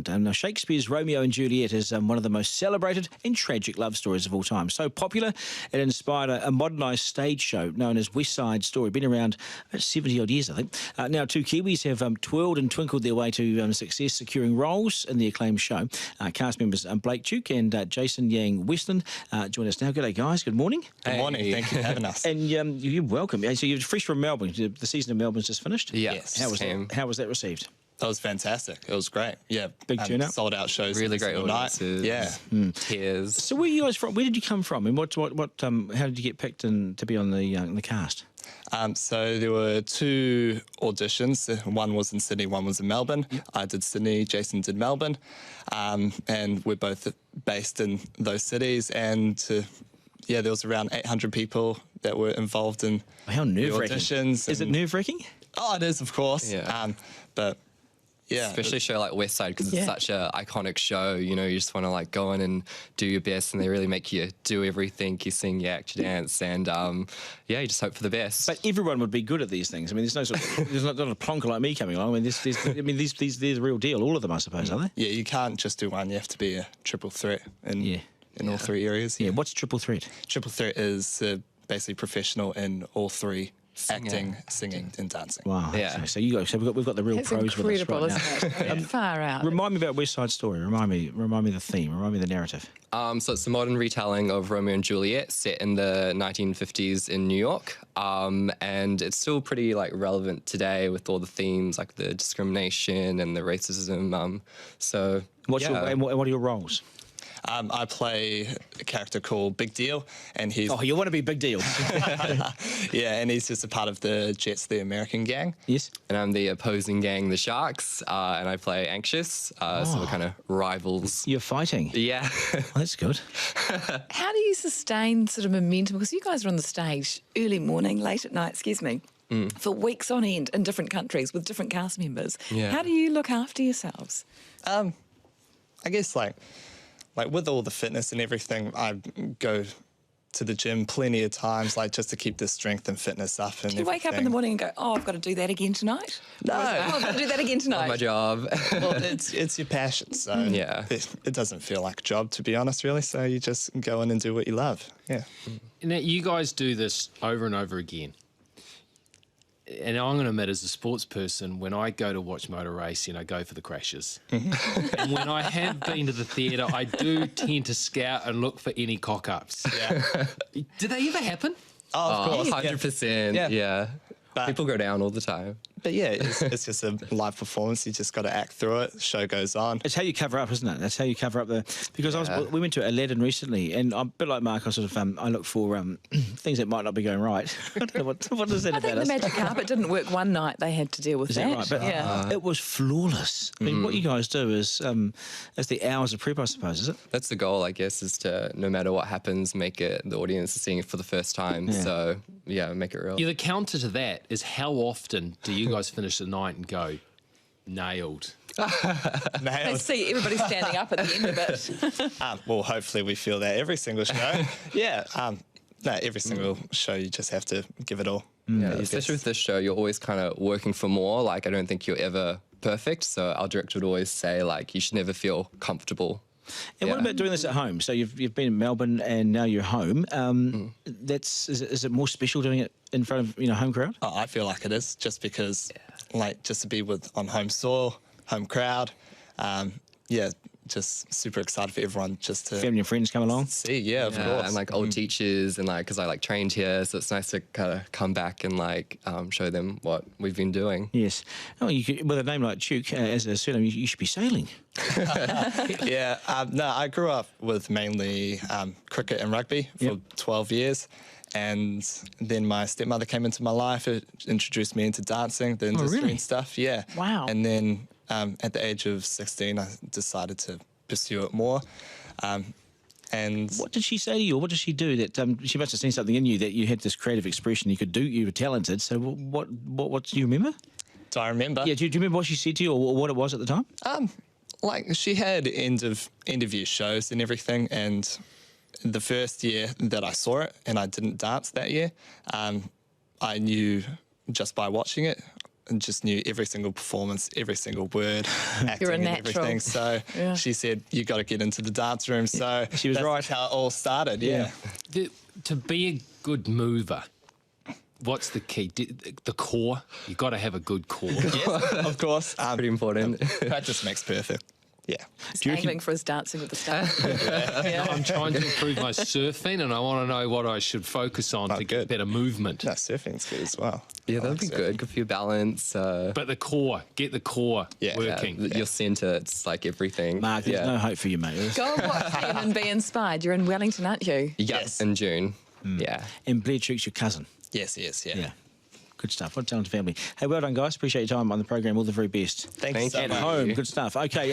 Now, Shakespeare's Romeo and Juliet is one of the most celebrated and tragic love stories of all time. So popular, it inspired a modernised stage show known as West Side Story. Been around about 70-odd years, I think. Now, two Kiwis have twirled and twinkled their way to success, securing roles in the acclaimed show. Cast members Blake Tuke and Jason Yang-Westland join us now. G'day, guys. Good morning. Good morning. Thank you for having us. And you're welcome. So you're fresh from Melbourne. The season of Melbourne's just finished? Yes. How was that received? That was fantastic. It was great. Yeah. Big turnout. Sold out shows. Really great audiences. audiences. Yeah. Tears. So where are you guys from? Where did you come from? And how did you get picked to be on the cast? So there were two auditions. One was in Sydney, one was in Melbourne. Yep. I did Sydney, Jason did Melbourne. And we're both based in those cities. And there was around 800 people that were involved in How the nerve-wracking. auditions. Is it nerve-wracking? Oh, it is, of course. Yeah. But yeah. Especially a show like West Side, because it's such an iconic show. You know, you just want to like go in and do your best, and they really make you do everything. You sing, you act, you dance, and you just hope for the best. But everyone would be good at these things. I mean, there's no sort of, there's not a plonker like me coming along. I mean, these the real deal. All of them, I suppose, are they? Yeah, you can't just do one. You have to be a triple threat in all three areas. Yeah. What's triple threat? Triple threat is basically professional in all three: acting, singing, and dancing. Wow. Yeah. So you guys, we've got the real It's pros with us incredible, right now. isn't it? Far out. Remind me about West Side Story. Remind me the theme. Remind me the narrative. So it's a modern retelling of Romeo and Juliet set in the 1950s in New York. And it's still pretty like relevant today with all the themes like the discrimination and the racism. What are your roles? I play a character called Big Deal, and he's Oh, you want to be Big Deal? and he's just a part of the Jets, the American gang. Yes. And I'm the opposing gang, the Sharks, and I play Anxious. So we're kind of rivals. You're fighting. Yeah. Oh, that's good. How do you sustain sort of momentum? Because you guys are on the stage early morning, late at night, for weeks on end in different countries with different cast members. Yeah. How do you look after yourselves? I guess like with all the fitness and everything, I go to the gym plenty of times, like just to keep the strength and fitness up. And Do you wake up in the morning and go, "Oh, I've got to do that again tonight"? No. Or is it, "Oh, I've got to do that again tonight." My job. Well, it's your passion, so Yeah. it doesn't feel like a job, to be honest, really. So you just go in and do what you love. Yeah. Now, you guys do this over and over again. And I'm going to admit, as a sports person, when I go to watch motor racing, I go for the crashes. And when I have been to the theatre, I do tend to scout and look for any cock-ups. Yeah. Do they ever happen? Oh, of course. 100%. Yeah. Yeah. But- People go down all the time. But yeah, it's just a live performance. You just got to act through it. The show goes on. It's how you cover up, isn't it? That's how you cover up because we went to Aladdin recently, and I'm a bit like Mark. I sort of I look for things that might not be going right. I don't know what is that I about think the us? magic carpet didn't work one night. They had to deal with Is that right? But yeah. it was flawless. I mean, what you guys do is the hours of prep, I suppose, is it? That's the goal, I guess, is to, no matter what happens, make it, the audience is seeing it for the first time. Yeah. So, yeah, make it real. Yeah, the counter to that is how often do you guys finish the night and go, nailed? I Nailed. see everybody standing up at the end of it. Well, hopefully we feel that every single show. Yeah. No, every single show you just have to give it all. Yeah, especially with this show, you're always kind of working for more. Like, I don't think you're ever perfect. So our director would always say, like, you should never feel comfortable. And what about doing this at home? So you've been in Melbourne and now you're home. Is it more special doing it in front of home crowd? Oh, I feel like it is, just because, just to be on home soil, home crowd. Just super excited for everyone just to Family and friends come along. see. Yeah, of course. And like old teachers, and like, because I trained here, so it's nice to kind of come back and like show them what we've been doing. Yes. Oh, with a name like Tuke as a surname, you should be sailing. Yeah, no, I grew up with mainly cricket and rugby for 12 years. And then my stepmother came into my life, introduced me into dancing, the industry really? and stuff. Yeah. Wow. And then at the age of 16, I decided to pursue it more. And What did she say to you, or what did she do that she must have seen something in you that you had this creative expression, you were talented. So what do you remember? do I remember? Yeah, do you remember what she said to you or what it was at the time? Like, she had end of year shows and everything, and the first year that I saw it and I didn't dance that year, I knew just by watching it and just knew every single performance, every single word, acting You're a and natural. everything. So Yeah. she said, you got to get into the dance room. So She was that's right. how it all started, yeah. To be a good mover, what's the key? The core. You got to have a good core. Yes, of course. Pretty important. Practice makes perfect. Yeah. Do you reckon- Angling for his dancing with the stars. I'm trying to improve my surfing, and I want to know what I should focus on to get good. better movement. No, surfing's good as well. Yeah, I that'd be like good. Good for your balance. But the core, get the core Yeah. working. Your centre, it's like everything. Mark, there's no hope for you, mate. Go and watch him and be inspired. You're in Wellington, aren't you? Yes, in June. Yeah. And Blair Tuke's your cousin. Yes, yes, yeah. Yeah. Good stuff. What a talented family. Hey, well done, guys. Appreciate your time on the program. All the very best. Thank you Thank so you. At much. home. Good stuff. Okay.